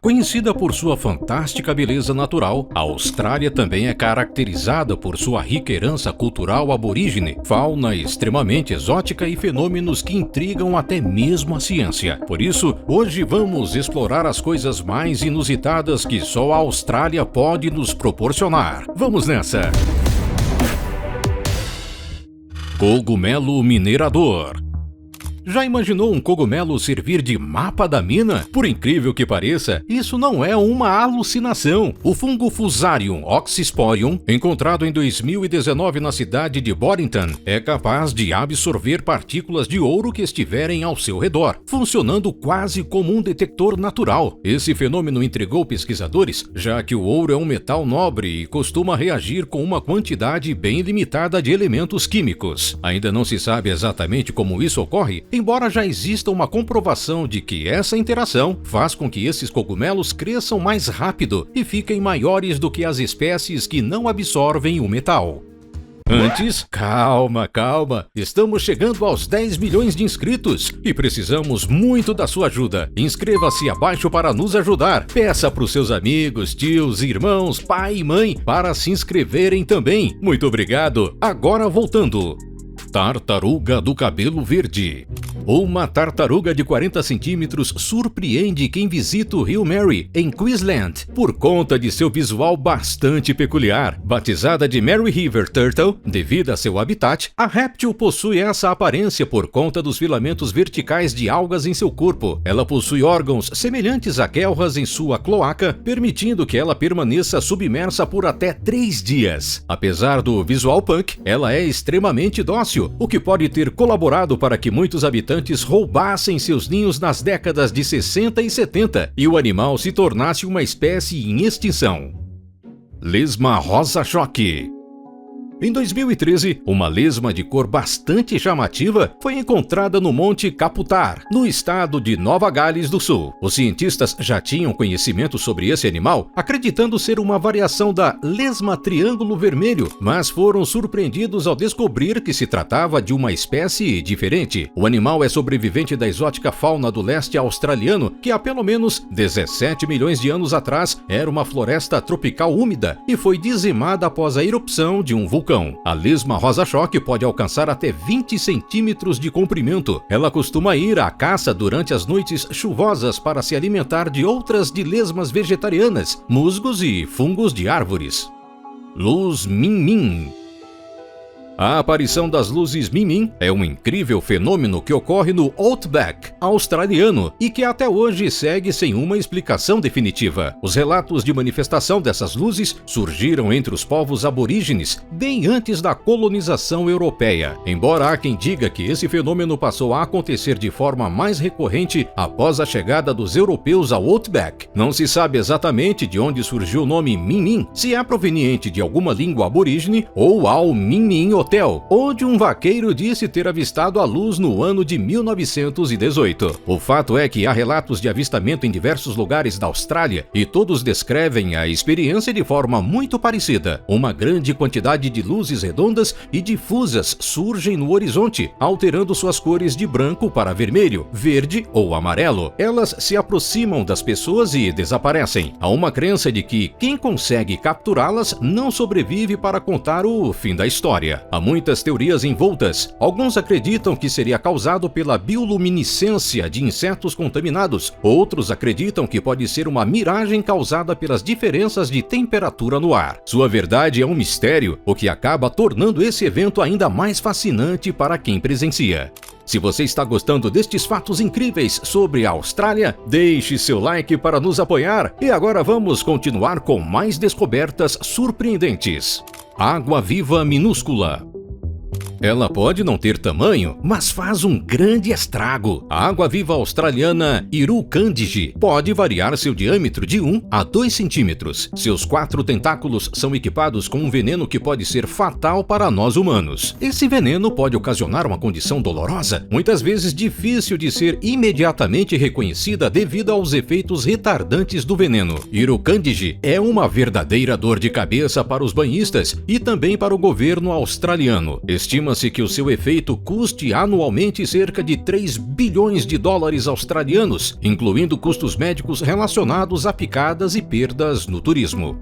Conhecida por sua fantástica beleza natural, a Austrália também é caracterizada por sua rica herança cultural aborígene, fauna extremamente exótica e fenômenos que intrigam até mesmo a ciência. Por isso, hoje vamos explorar as coisas mais inusitadas que só a Austrália pode nos proporcionar. Vamos nessa! Cogumelo minerador. Já imaginou um cogumelo servir de mapa da mina? Por incrível que pareça, isso não é uma alucinação. O fungo Fusarium oxysporium, encontrado em 2019 na cidade de Boddington, é capaz de absorver partículas de ouro que estiverem ao seu redor, funcionando quase como um detector natural. Esse fenômeno intrigou pesquisadores, já que o ouro é um metal nobre e costuma reagir com uma quantidade bem limitada de elementos químicos. Ainda não se sabe exatamente como isso ocorre, embora já exista uma comprovação de que essa interação faz com que esses cogumelos cresçam mais rápido e fiquem maiores do que as espécies que não absorvem o metal. Antes, calma, estamos chegando aos 10 milhões de inscritos e precisamos muito da sua ajuda. Inscreva-se abaixo para nos ajudar. Peça para os seus amigos, tios, irmãos, pai e mãe para se inscreverem também. Muito obrigado. Agora voltando. Tartaruga do cabelo verde. Uma tartaruga de 40 centímetros surpreende quem visita o rio Mary, em Queensland, por conta de seu visual bastante peculiar. Batizada de Mary River Turtle, devido a seu habitat, a réptil possui essa aparência por conta dos filamentos verticais de algas em seu corpo. Ela possui órgãos semelhantes a guelras em sua cloaca, permitindo que ela permaneça submersa por até 3 dias. Apesar do visual punk, ela é extremamente dócil, o que pode ter colaborado para que muitos habitantes roubassem seus ninhos nas décadas de 60 e 70 e o animal se tornasse uma espécie em extinção. Lesma rosa-choque. Em 2013, uma lesma de cor bastante chamativa foi encontrada no Monte Caputar, no estado de Nova Gales do Sul. Os cientistas já tinham conhecimento sobre esse animal, acreditando ser uma variação da lesma triângulo vermelho, mas foram surpreendidos ao descobrir que se tratava de uma espécie diferente. O animal é sobrevivente da exótica fauna do leste australiano, que há pelo menos 17 milhões de anos atrás era uma floresta tropical úmida e foi dizimada após a erupção de um vulcão. A lesma rosa-choque pode alcançar até 20 centímetros de comprimento. Ela costuma ir à caça durante as noites chuvosas para se alimentar de outras de lesmas vegetarianas, musgos e fungos de árvores. Luz Min-Min. A aparição das luzes Min-Min é um incrível fenômeno que ocorre no Outback australiano e que até hoje segue sem uma explicação definitiva. Os relatos de manifestação dessas luzes surgiram entre os povos aborígenes bem antes da colonização europeia, embora há quem diga que esse fenômeno passou a acontecer de forma mais recorrente após a chegada dos europeus ao Outback. Não se sabe exatamente de onde surgiu o nome Min-Min, se é proveniente de alguma língua aborígene ou ao Min-Min Hotel, onde um vaqueiro disse ter avistado a luz no ano de 1918. O fato é que há relatos de avistamento em diversos lugares da Austrália e todos descrevem a experiência de forma muito parecida. Uma grande quantidade de luzes redondas e difusas surgem no horizonte, alterando suas cores de branco para vermelho, verde ou amarelo. Elas se aproximam das pessoas e desaparecem. Há uma crença de que quem consegue capturá-las não sobrevive para contar o fim da história. Há muitas teorias envoltas. Alguns acreditam que seria causado pela bioluminescência de insetos contaminados. Outros acreditam que pode ser uma miragem causada pelas diferenças de temperatura no ar. Sua verdade é um mistério, o que acaba tornando esse evento ainda mais fascinante para quem presencia. Se você está gostando destes fatos incríveis sobre a Austrália, deixe seu like para nos apoiar. E agora vamos continuar com mais descobertas surpreendentes. Água-viva minúscula. Ela pode não ter tamanho, mas faz um grande estrago. A água-viva australiana Irukandji pode variar seu diâmetro de 1 a 2 centímetros. Seus 4 tentáculos são equipados com um veneno que pode ser fatal para nós humanos. Esse veneno pode ocasionar uma condição dolorosa, muitas vezes difícil de ser imediatamente reconhecida devido aos efeitos retardantes do veneno. Irukandji é uma verdadeira dor de cabeça para os banhistas e também para o governo australiano. Estima Estima-se que o seu efeito custe anualmente cerca de 3 bilhões de dólares australianos, incluindo custos médicos relacionados a picadas e perdas no turismo.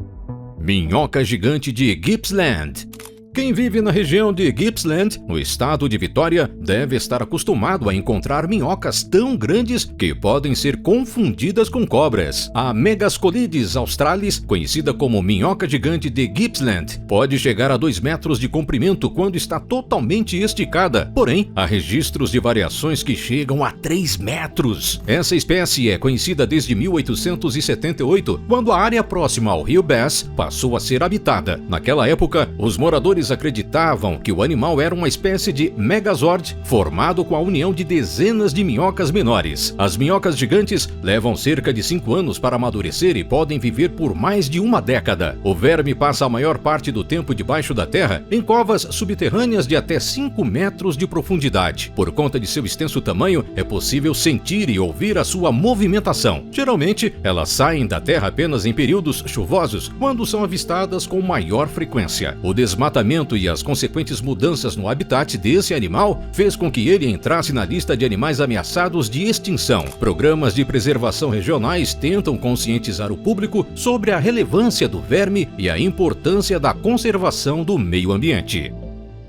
Minhoca gigante de Gippsland. Quem vive na região de Gippsland, no estado de Vitória, deve estar acostumado a encontrar minhocas tão grandes que podem ser confundidas com cobras. A Megascolides australis, conhecida como minhoca gigante de Gippsland, pode chegar a 2 metros de comprimento quando está totalmente esticada. Porém, há registros de variações que chegam a 3 metros. Essa espécie é conhecida desde 1878, quando a área próxima ao rio Bass passou a ser habitada. Naquela época, os moradores acreditavam que o animal era uma espécie de megazord formado com a união de dezenas de minhocas menores. As minhocas gigantes levam cerca de 5 anos para amadurecer e podem viver por mais de uma década. O verme passa a maior parte do tempo debaixo da terra, em covas subterrâneas de até 5 metros de profundidade. Por conta de seu extenso tamanho, é possível sentir e ouvir a sua movimentação. Geralmente, elas saem da terra apenas em períodos chuvosos, quando são avistadas com maior frequência. O desmatamento e as consequentes mudanças no habitat desse animal fez com que ele entrasse na lista de animais ameaçados de extinção. Programas de preservação regionais tentam conscientizar o público sobre a relevância do verme e a importância da conservação do meio ambiente.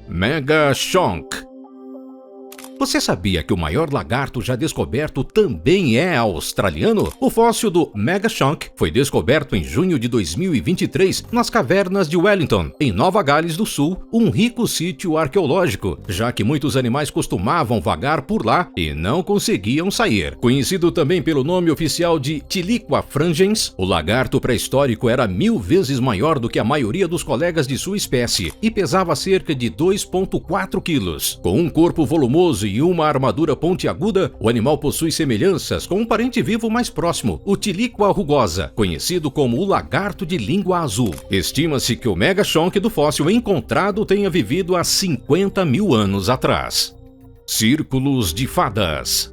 Megashonk. Você sabia que o maior lagarto já descoberto também é australiano? O fóssil do Megashonk foi descoberto em junho de 2023 nas cavernas de Wellington, em Nova Gales do Sul, um rico sítio arqueológico, já que muitos animais costumavam vagar por lá e não conseguiam sair. Conhecido também pelo nome oficial de Tiliqua frangens, o lagarto pré-histórico era 1000 vezes maior do que a maioria dos colegas de sua espécie e pesava cerca de 2,4 quilos. Com um corpo volumoso e uma armadura pontiaguda, o animal possui semelhanças com um parente vivo mais próximo, o Tiliqua rugosa, conhecido como o lagarto de língua azul. Estima-se que o Megashonk do fóssil encontrado tenha vivido há 50 mil anos atrás. Círculos de fadas.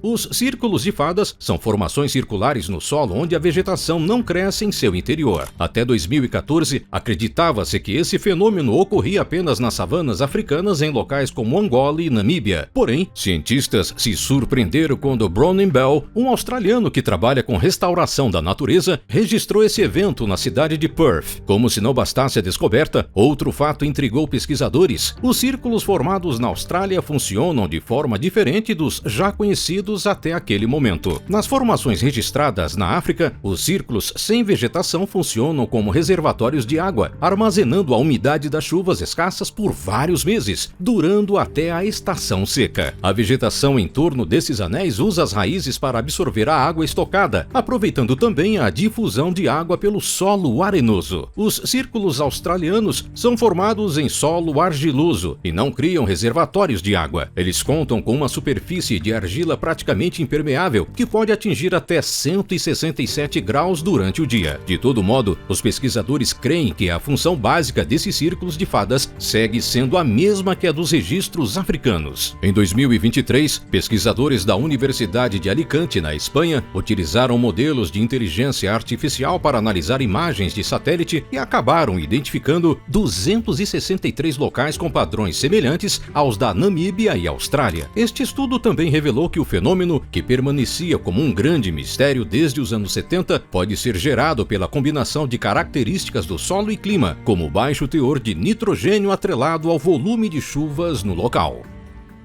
Os círculos de fadas são formações circulares no solo onde a vegetação não cresce em seu interior. Até 2014, acreditava-se que esse fenômeno ocorria apenas nas savanas africanas em locais como Angola e Namíbia. Porém, cientistas se surpreenderam quando Bronwyn Bell, um australiano que trabalha com restauração da natureza, registrou esse evento na cidade de Perth. Como se não bastasse a descoberta, outro fato intrigou pesquisadores. Os círculos formados na Austrália funcionam de forma diferente dos já conhecidos até aquele momento. Nas formações registradas na África, os círculos sem vegetação funcionam como reservatórios de água, armazenando a umidade das chuvas escassas por vários meses, durando até a estação seca. A vegetação em torno desses anéis usa as raízes para absorver a água estocada, aproveitando também a difusão de água pelo solo arenoso. Os círculos australianos são formados em solo argiloso e não criam reservatórios de água. Eles contam com uma superfície de argila praticamente impermeável, que pode atingir até 167 graus durante o dia. De todo modo, os pesquisadores creem que a função básica desses círculos de fadas segue sendo a mesma que a dos registros africanos. Em 2023, pesquisadores da Universidade de Alicante, na Espanha, utilizaram modelos de inteligência artificial para analisar imagens de satélite e acabaram identificando 263 locais com padrões semelhantes aos da Namíbia e Austrália. Este estudo também revelou que o fenômeno, que permanecia como um grande mistério desde os anos 70, pode ser gerado pela combinação de características do solo e clima, como o baixo teor de nitrogênio atrelado ao volume de chuvas no local.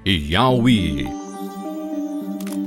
Yowie.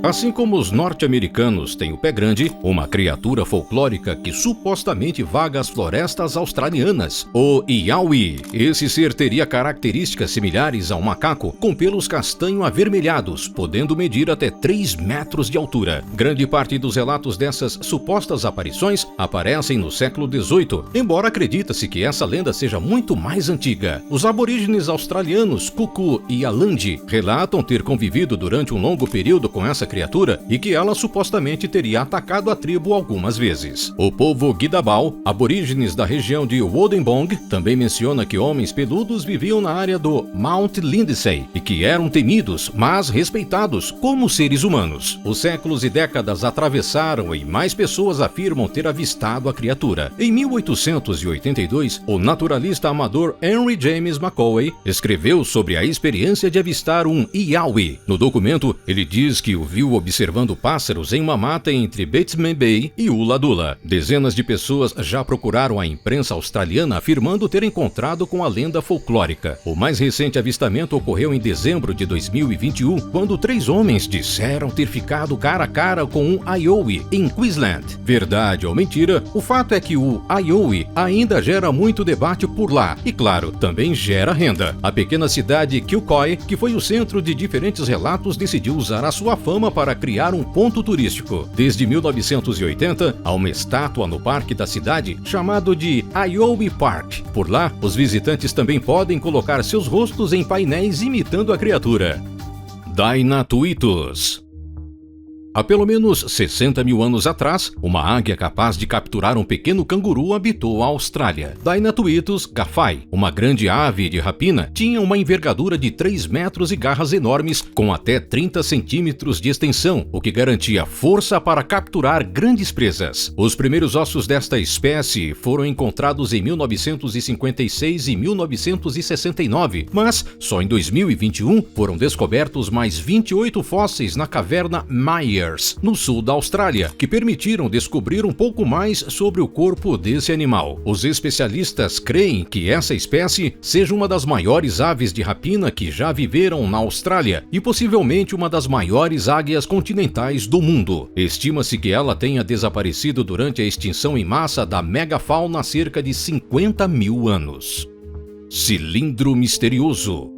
Assim como os norte-americanos têm o pé grande, uma criatura folclórica que supostamente vaga as florestas australianas, o Yowie. Esse ser teria características similares a um macaco, com pelos castanho avermelhados, podendo medir até 3 metros de altura. Grande parte dos relatos dessas supostas aparições aparecem no século XVIII, embora acredita-se que essa lenda seja muito mais antiga. Os aborígenes australianos Kuku e Alandi relatam ter convivido durante um longo período com essa essa criatura e que ela supostamente teria atacado a tribo algumas vezes. O povo Guidabal, aborígenes da região de Wodenbong, também menciona que homens peludos viviam na área do Mount Lindesay e que eram temidos, mas respeitados como seres humanos. Os séculos e décadas atravessaram e mais pessoas afirmam ter avistado a criatura. Em 1882, o naturalista amador Henry James Macaulay escreveu sobre a experiência de avistar um Yowie. No documento, ele diz que o viu observando pássaros em uma mata entre Bateman Bay e Ulladulla. Dezenas de pessoas já procuraram a imprensa australiana afirmando ter encontrado com a lenda folclórica. O mais recente avistamento ocorreu em dezembro de 2021, quando 3 homens disseram ter ficado cara a cara com um Yowie em Queensland. Verdade ou mentira, o fato é que o Yowie ainda gera muito debate por lá e, claro, também gera renda. A pequena cidade Kilcoy, que foi o centro de diferentes relatos, decidiu usar a sua fama para criar um ponto turístico. Desde 1980, há uma estátua no parque da cidade chamado de Yowie Park. Por lá, os visitantes também podem colocar seus rostos em painéis imitando a criatura. Deinatuitus. Há pelo menos 60 mil anos atrás, uma águia capaz de capturar um pequeno canguru habitou a Austrália. Deinatuitus gaffai, uma grande ave de rapina, tinha uma envergadura de 3 metros e garras enormes, com até 30 centímetros de extensão, o que garantia força para capturar grandes presas. Os primeiros ossos desta espécie foram encontrados em 1956 e 1969, mas só em 2021 foram descobertos mais 28 fósseis na caverna Myers, no sul da Austrália, que permitiram descobrir um pouco mais sobre o corpo desse animal. Os especialistas creem que essa espécie seja uma das maiores aves de rapina que já viveram na Austrália e possivelmente uma das maiores águias continentais do mundo. Estima-se que ela tenha desaparecido durante a extinção em massa da megafauna há cerca de 50 mil anos. Cilindro misterioso.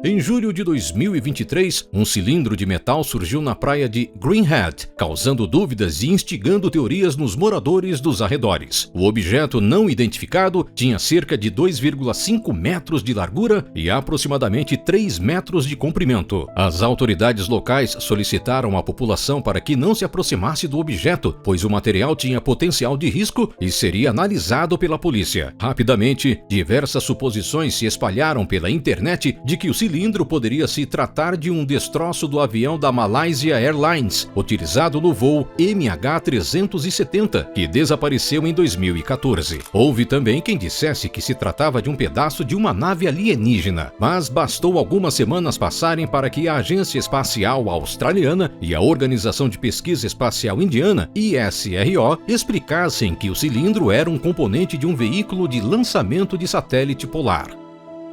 Em julho de 2023, um cilindro de metal surgiu na praia de Greenhead, causando dúvidas e instigando teorias nos moradores dos arredores. O objeto não identificado tinha cerca de 2,5 metros de largura e aproximadamente 3 metros de comprimento. As autoridades locais solicitaram à população para que não se aproximasse do objeto, pois o material tinha potencial de risco e seria analisado pela polícia. Rapidamente, diversas suposições se espalharam pela internet de que o cilindro poderia se tratar de um destroço do avião da Malaysia Airlines, utilizado no voo MH370, que desapareceu em 2014. Houve também quem dissesse que se tratava de um pedaço de uma nave alienígena, mas bastou algumas semanas passarem para que a Agência Espacial Australiana e a Organização de Pesquisa Espacial Indiana, ISRO, explicassem que o cilindro era um componente de um veículo de lançamento de satélite polar.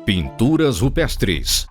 Pinturas rupestres.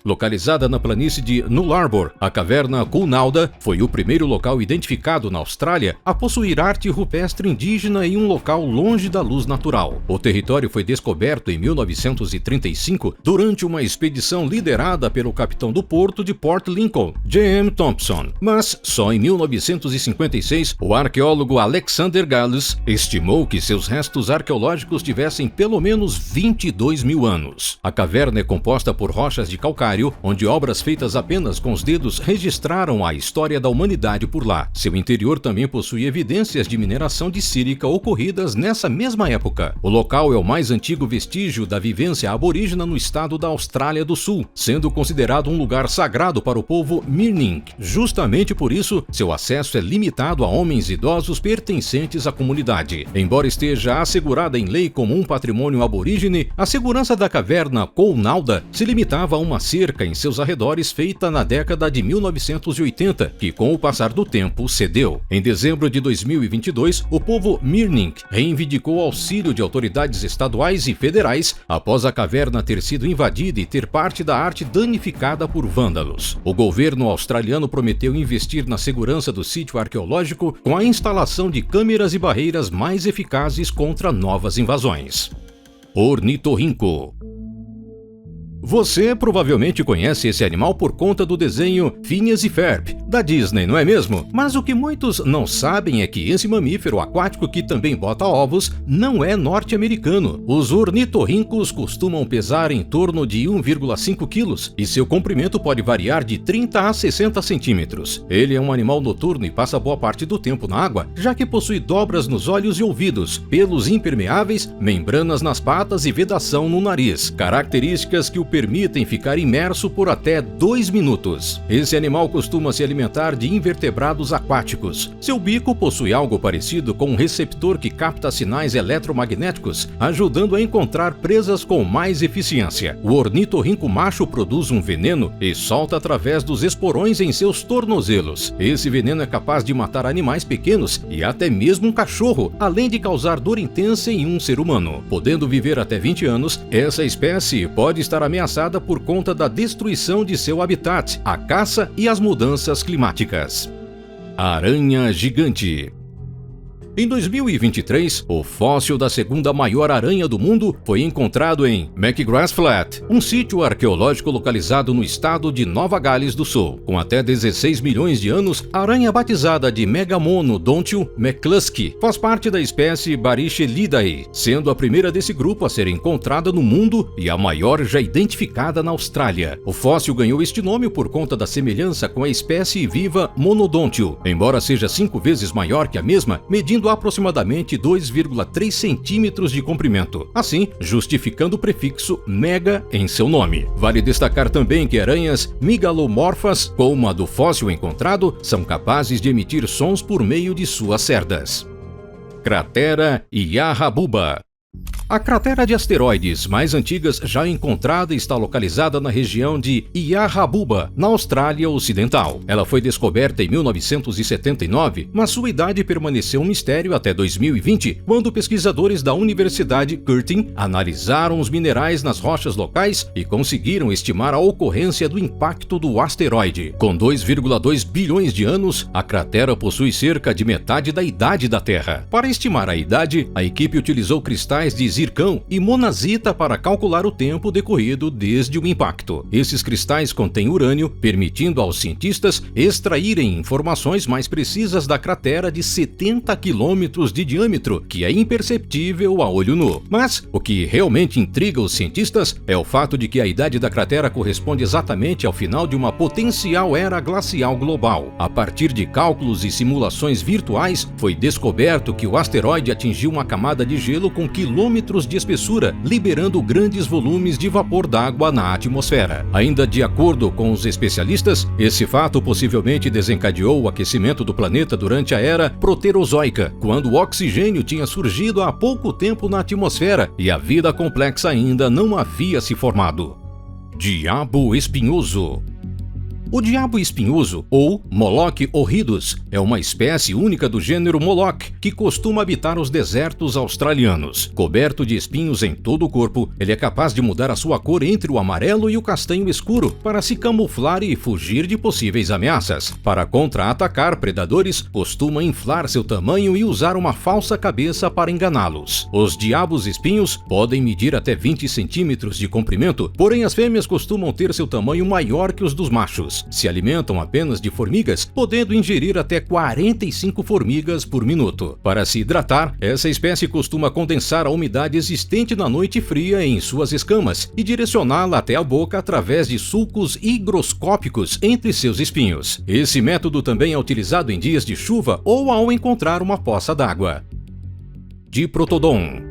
Localizada na planície de Nullarbor, a caverna Coonalda foi o primeiro local identificado na Austrália a possuir arte rupestre indígena em um local longe da luz natural. O território foi descoberto em 1935 durante uma expedição liderada pelo capitão do porto de Port Lincoln, J.M. Thompson. Mas só em 1956, o arqueólogo Alexander Gallus estimou que seus restos arqueológicos tivessem pelo menos 22 mil anos. A caverna é composta por rochas de calcário, onde obras feitas apenas com os dedos registraram a história da humanidade por lá. Seu interior também possui evidências de mineração de sílica ocorridas nessa mesma época. O local é o mais antigo vestígio da vivência aborígena no estado da Austrália do Sul, sendo considerado um lugar sagrado para o povo Mirning. Justamente por isso, seu acesso é limitado a homens idosos pertencentes à comunidade. Embora esteja assegurada em lei como um patrimônio aborígene, a segurança da caverna Coonalda se limitava a uma cerca em seus arredores feita na década de 1980, que com o passar do tempo cedeu. Em dezembro de 2022, o povo Mirning reivindicou auxílio de autoridades estaduais e federais após a caverna ter sido invadida e ter parte da arte danificada por vândalos. O governo australiano prometeu investir na segurança do sítio arqueológico com a instalação de câmeras e barreiras mais eficazes contra novas invasões. Ornitorrinco. Você provavelmente conhece esse animal por conta do desenho Phineas e Ferb, da Disney, não é mesmo? Mas o que muitos não sabem é que esse mamífero aquático que também bota ovos não é norte-americano. Os ornitorrincos costumam pesar em torno de 1,5 quilos e seu comprimento pode variar de 30 a 60 centímetros. Ele é um animal noturno e passa boa parte do tempo na água, já que possui dobras nos olhos e ouvidos, pelos impermeáveis, membranas nas patas e vedação no nariz, características que o permitem ficar imerso por até 2 minutos. Esse animal costuma se alimentar de invertebrados aquáticos. Seu bico possui algo parecido com um receptor que capta sinais eletromagnéticos, ajudando a encontrar presas com mais eficiência. O ornitorrinco macho produz um veneno e solta através dos esporões em seus tornozelos. Esse veneno é capaz de matar animais pequenos e até mesmo um cachorro, além de causar dor intensa em um ser humano. Podendo viver até 20 anos, essa espécie pode estar ameaçada por conta da destruição de seu habitat, a caça e as mudanças climáticas. Aranha gigante. Em 2023, o fóssil da segunda maior aranha do mundo foi encontrado em McGrath Flat, um sítio arqueológico localizado no estado de Nova Gales do Sul. Com até 16 milhões de anos, a aranha batizada de Megamonodontil mccluskey faz parte da espécie Barichelidae, sendo a primeira desse grupo a ser encontrada no mundo e a maior já identificada na Austrália. O fóssil ganhou este nome por conta da semelhança com a espécie viva Monodontil, embora seja 5 vezes maior que a mesma, medindo aproximadamente 2,3 centímetros de comprimento, assim justificando o prefixo mega em seu nome. Vale destacar também que aranhas migalomorfas, como a do fóssil encontrado, são capazes de emitir sons por meio de suas cerdas. Cratera Yahabuba. A cratera de asteroides mais antigas já encontrada está localizada na região de Yahabuba, na Austrália Ocidental. Ela foi descoberta em 1979, mas sua idade permaneceu um mistério até 2020, quando pesquisadores da Universidade Curtin analisaram os minerais nas rochas locais e conseguiram estimar a ocorrência do impacto do asteroide. Com 2,2 bilhões de anos, a cratera possui cerca de metade da idade da Terra. Para estimar a idade, a equipe utilizou cristais de zircão e monazita para calcular o tempo decorrido desde o impacto. Esses cristais contêm urânio, permitindo aos cientistas extraírem informações mais precisas da cratera de 70 quilômetros de diâmetro, que é imperceptível a olho nu. Mas o que realmente intriga os cientistas é o fato de que a idade da cratera corresponde exatamente ao final de uma potencial era glacial global. A partir de cálculos e simulações virtuais, foi descoberto que o asteroide atingiu uma camada de gelo com quilômetros de espessura, liberando grandes volumes de vapor d'água na atmosfera. Ainda de acordo com os especialistas, esse fato possivelmente desencadeou o aquecimento do planeta durante a era proterozoica, quando o oxigênio tinha surgido há pouco tempo na atmosfera e a vida complexa ainda não havia se formado. Diabo espinhoso. O diabo espinhoso, ou Moloch horridus, é uma espécie única do gênero Moloch, que costuma habitar os desertos australianos. Coberto de espinhos em todo o corpo, ele é capaz de mudar a sua cor entre o amarelo e o castanho escuro para se camuflar e fugir de possíveis ameaças. Para contra-atacar predadores, costuma inflar seu tamanho e usar uma falsa cabeça para enganá-los. Os diabos espinhos podem medir até 20 centímetros de comprimento, porém as fêmeas costumam ter seu tamanho maior que os dos machos. Se alimentam apenas de formigas, podendo ingerir até 45 formigas por minuto. Para se hidratar, essa espécie costuma condensar a umidade existente na noite fria em suas escamas e direcioná-la até a boca através de sulcos higroscópicos entre seus espinhos. Esse método também é utilizado em dias de chuva ou ao encontrar uma poça d'água. Diprotodon.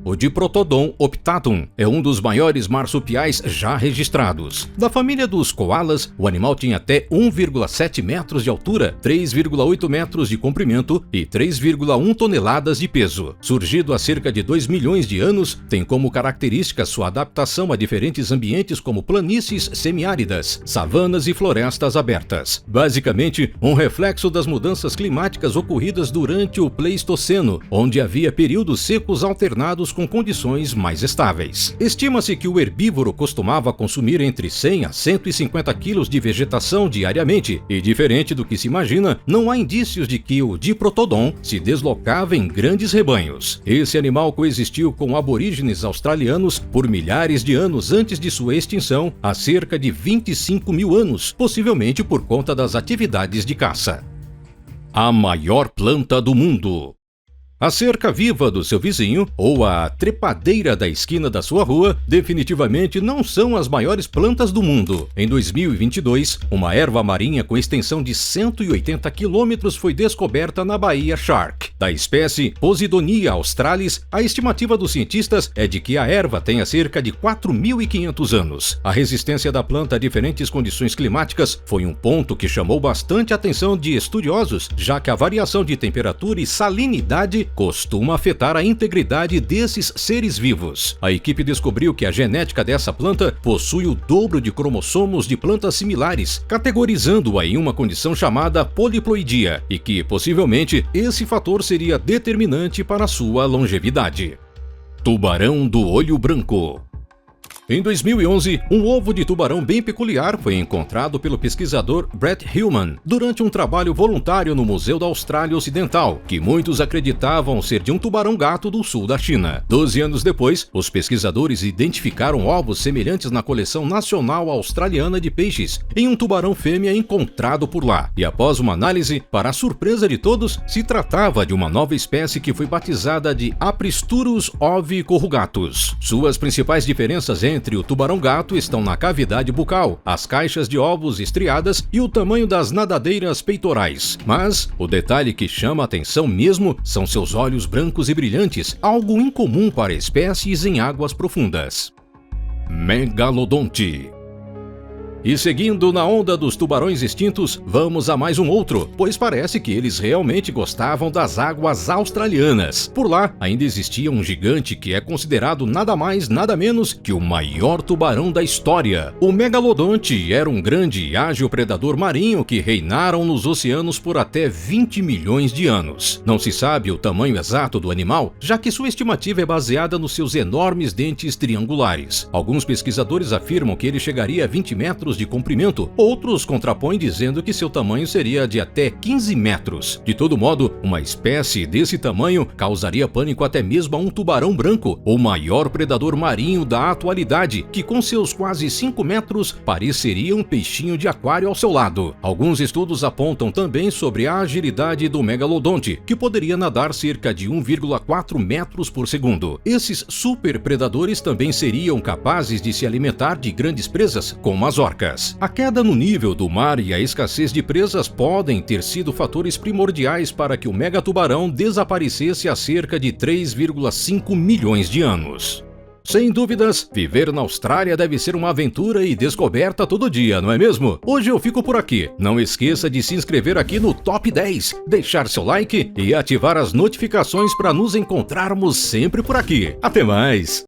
O Diprotodon optatum é um dos maiores marsupiais já registrados. Da família dos koalas, o animal tinha até 1,7 metros de altura, 3,8 metros de comprimento e 3,1 toneladas de peso. Surgido há cerca de 2 milhões de anos, tem como característica sua adaptação a diferentes ambientes como planícies semiáridas, savanas e florestas abertas. Basicamente, um reflexo das mudanças climáticas ocorridas durante o Pleistoceno, onde havia períodos secos alternados com condições mais estáveis. Estima-se que o herbívoro costumava consumir entre 100 a 150 quilos de vegetação diariamente, e diferente do que se imagina, não há indícios de que o Diprotodon se deslocava em grandes rebanhos. Esse animal coexistiu com aborígenes australianos por milhares de anos antes de sua extinção, há cerca de 25 mil anos, possivelmente por conta das atividades de caça. A maior planta do mundo. A cerca viva do seu vizinho ou a trepadeira da esquina da sua rua definitivamente não são as maiores plantas do mundo. Em 2022, uma erva marinha com extensão de 180 quilômetros foi descoberta na Baía Shark. Da espécie Posidonia australis, a estimativa dos cientistas é de que a erva tenha cerca de 4.500 anos. A resistência da planta a diferentes condições climáticas foi um ponto que chamou bastante a atenção de estudiosos, já que a variação de temperatura e salinidade costuma afetar a integridade desses seres vivos. A equipe descobriu que a genética dessa planta possui o dobro de cromossomos de plantas similares, categorizando-a em uma condição chamada poliploidia, e que, possivelmente, esse fator seria determinante para sua longevidade. Tubarão do olho branco. Em 2011, um ovo de tubarão bem peculiar foi encontrado pelo pesquisador Brett Hillman durante um trabalho voluntário no Museu da Austrália Ocidental, que muitos acreditavam ser de um tubarão-gato do sul da China. 12 anos depois, os pesquisadores identificaram ovos semelhantes na coleção nacional australiana de peixes em um tubarão fêmea encontrado por lá. E após uma análise, para a surpresa de todos, se tratava de uma nova espécie que foi batizada de Apristurus ovicorrugatus. Suas principais diferenças entre o tubarão-gato estão na cavidade bucal, as caixas de ovos estriadas e o tamanho das nadadeiras peitorais. Mas o detalhe que chama a atenção mesmo são seus olhos brancos e brilhantes, algo incomum para espécies em águas profundas. Megalodonte. E seguindo na onda dos tubarões extintos, vamos a mais um outro, pois parece que eles realmente gostavam das águas australianas. Por lá, ainda existia um gigante que é considerado nada mais nada menos que o maior tubarão da história. O megalodonte era um grande e ágil predador marinho que reinaram nos oceanos por até 20 milhões de anos. Não se sabe o tamanho exato do animal, já que sua estimativa é baseada nos seus enormes dentes triangulares. Alguns pesquisadores afirmam que ele chegaria a 20 metros de comprimento, outros contrapõem dizendo que seu tamanho seria de até 15 metros. De todo modo, uma espécie desse tamanho causaria pânico até mesmo a um tubarão branco, o maior predador marinho da atualidade, que com seus quase 5 metros pareceria um peixinho de aquário ao seu lado. Alguns estudos apontam também sobre a agilidade do megalodonte, que poderia nadar cerca de 1,4 metros por segundo. Esses super predadores também seriam capazes de se alimentar de grandes presas, como as orcas. A queda no nível do mar e a escassez de presas podem ter sido fatores primordiais para que o megatubarão desaparecesse há cerca de 3,5 milhões de anos. Sem dúvidas, viver na Austrália deve ser uma aventura e descoberta todo dia, não é mesmo? Hoje eu fico por aqui. Não esqueça de se inscrever aqui no Top 10, deixar seu like e ativar as notificações para nos encontrarmos sempre por aqui. Até mais!